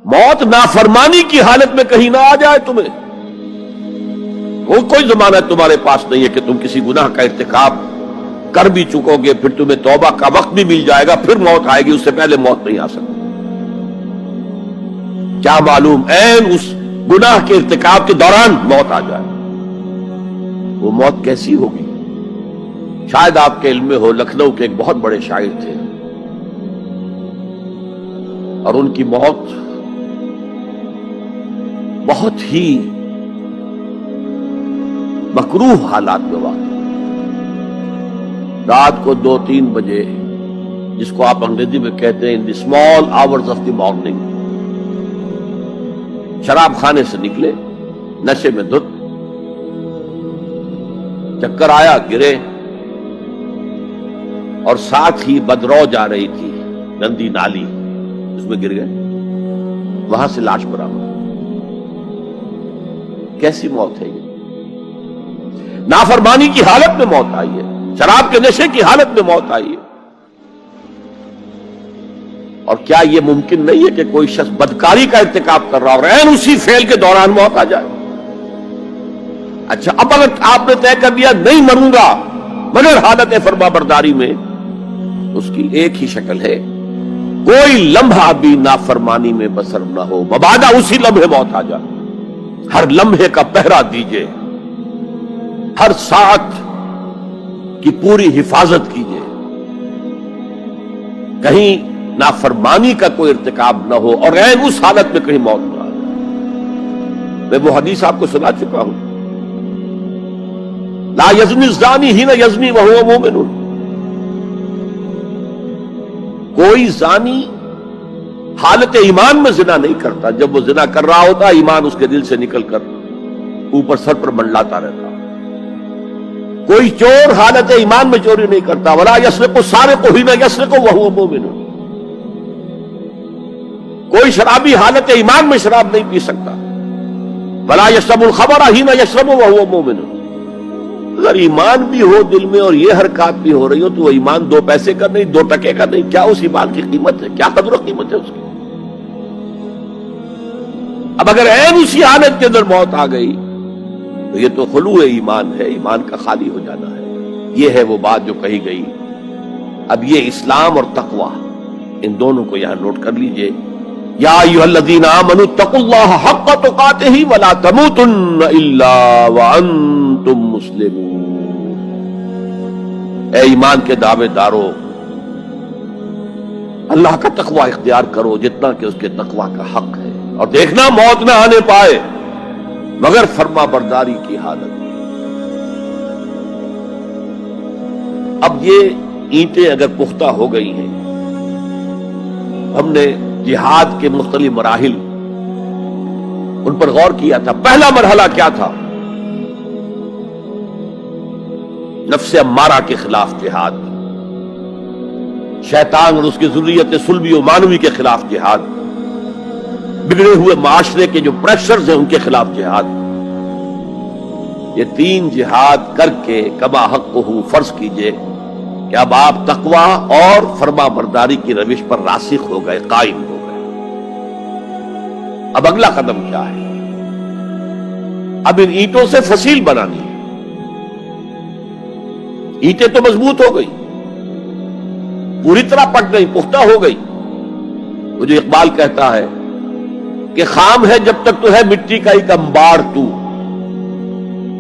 موت نافرمانی کی حالت میں کہیں نہ آ جائے تمہیں. وہ کوئی ضمانت تمہارے پاس نہیں ہے کہ تم کسی گناہ کا ارتکاب کر بھی چکو گے, پھر تمہیں توبہ کا وقت بھی مل جائے گا, پھر موت آئے گی, اس سے پہلے موت نہیں آ سکتی. کیا معلوم عین اس گناہ کے ارتکاب کے دوران موت آ جائے. وہ موت کیسی ہوگی؟ شاید آپ کے علم میں ہو, لکھنؤ کے ایک بہت بڑے شاعر تھے اور ان کی موت بہت ہی مکروہ حالات میں واقع. رات کو 2-3 بجے, جس کو آپ انگریزی میں کہتے ہیں in the small hours of the morning, شراب خانے سے نکلے, نشے میں دھت, چکر آیا, گرے, اور ساتھ ہی بدرو جا رہی تھی گندی نالی, اس میں گر گئے, وہاں سے لاش برآمد. کیسی موت ہے یہ؟ نافرمانی کی حالت میں موت آئی ہے, شراب کے نشے کی حالت میں موت آئی ہے. اور کیا یہ ممکن نہیں ہے کہ کوئی شخص بدکاری کا ارتکاب کر رہا اور عین اسی فعل کے دوران موت آ جائے؟ اچھا, اب اگر آپ نے طے کر دیا نہیں مروں گا مگر حالت فرما برداری میں, اس کی ایک ہی شکل ہے, کوئی لمحہ بھی نافرمانی میں بسر نہ ہو, مبادا اسی لمحے موت آ جائے. ہر لمحے کا پہرا دیجئے, ہر ساعت کی پوری حفاظت کیجئے, کہیں نافرمانی کا کوئی ارتکاب نہ ہو اور عین اس حالت میں کہیں موت نہ آ جائے. میں وہ حدیث آپ کو سنا چکا ہوں, لا یزنی الزانی حین یزنی وہو مومن. کوئی زانی حالت ایمان میں زنا نہیں کرتا, جب وہ زنا کر رہا ہوتا ایمان اس کے دل سے نکل کر اوپر سر پر منڈلاتا رہتا. کوئی چور حالت ایمان میں چوری نہیں کرتا, ولا یسرق السارق حین یسرق وہو مومن. کوئی شرابی حالت ایمان میں شراب نہیں پی سکتا, ولا یشرب الخمر حین یشرب وہو مومن. اگر ایمان بھی ہو دل میں اور یہ حرکات بھی ہو رہی ہو تو وہ ایمان 2 پیسے کا نہیں, 2 ٹکے کا نہیں. کیا اس ایمان کی قیمت ہے؟ کیا قدر و قیمت ہے اس کی؟ اب اگر عین اسی حالت کے اندر موت آ گئی تو یہ تو خلو ایمان ہے, ایمان کا خالی ہو جانا ہے. یہ ہے وہ بات جو کہی گئی. اب یہ اسلام اور تقوی, ان دونوں کو یہاں نوٹ کر لیجئے. یا ایھا الذین آمنوا اتقوا اللہ حق تقاتہ ولا تموتن الا وانتم مسلمون. اے ایمان کے دعوے دارو, اللہ کا تقوی اختیار کرو جتنا کہ اس کے تقوی کا حق ہے, اور دیکھنا موت نہ آنے پائے مگر فرما برداری کی حالت. اب یہ اینٹیں اگر پختہ ہو گئی ہیں, ہم نے جہاد کے مختلف مراحل ان پر غور کیا تھا. پہلا مرحلہ کیا تھا؟ نفس امارہ کے خلاف جہاد, شیطان اور اس کی ذریت سلبی و مانوی کے خلاف جہاد, بگڑے ہوئے معاشرے کے جو پریشرز ہیں ان کے خلاف جہاد. یہ 3 جہاد کر کے کما حقہ فرض کیجئے کہ اب آپ تقوی اور فرما برداری کی روش پر راسخ ہو گئے, قائم ہو گئے. اب اگلا قدم کیا ہے؟ اب ان اینٹوں سے فصیل بنانی ہے. اینٹیں تو مضبوط ہو گئی, پوری طرح پٹ گئی, پختہ ہو گئی. وہ جو اقبال کہتا ہے کہ خام ہے جب تک تو ہے مٹی کا ایک انبار تو,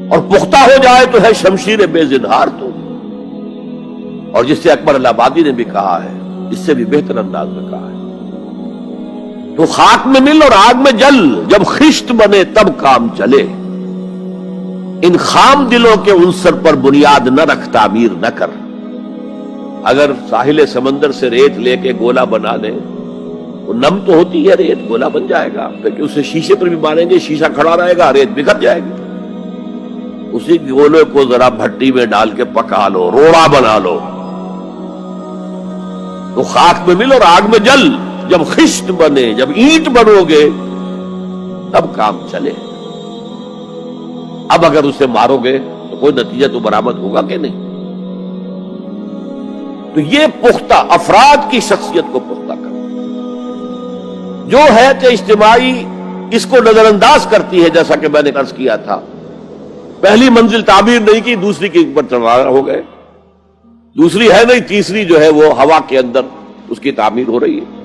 اور پختہ ہو جائے تو ہے شمشیر بے زنہار تو. اور جس سے اکبر اللہ آبادی نے بھی کہا ہے, اس سے بھی بہتر انداز میں کہا ہے, تو خاک میں مل اور آگ میں جل, جب خشت بنے تب کام چلے. ان خام دلوں کے عنصر پر بنیاد نہ رکھ, تعمیر نہ کر. اگر ساحل سمندر سے ریت لے کے گولا بنا لیں, وہ نم تو ہوتی ہے ریت, گولا بن جائے گا, کیونکہ اسے شیشے پر بھی ماریں گے, شیشہ کھڑا رہے گا, ریت بکھر جائے گی. اسی گولے کو ذرا بھٹی میں ڈال کے پکا لو, روڑا بنا لو, تو خاک میں مل اور آگ میں جل, جب خشت بنے, جب اینٹ بنو گے تب کام چلے. اب اگر اسے مارو گے تو کوئی نتیجہ تو برآمد ہوگا کہ نہیں. تو یہ پختہ افراد کی شخصیت کو پختہ کرنا. جو ہے کہ اجتماعی اس کو نظر انداز کرتی ہے، جیسا کہ میں نے عرض کیا تھا، پہلی منزل تعمیر نہیں کی، دوسری کے اوپر سوار ہو گئے، دوسری ہے نہیں، تیسری جو ہے وہ ہوا کے اندر اس کی تعمیر ہو رہی ہے۔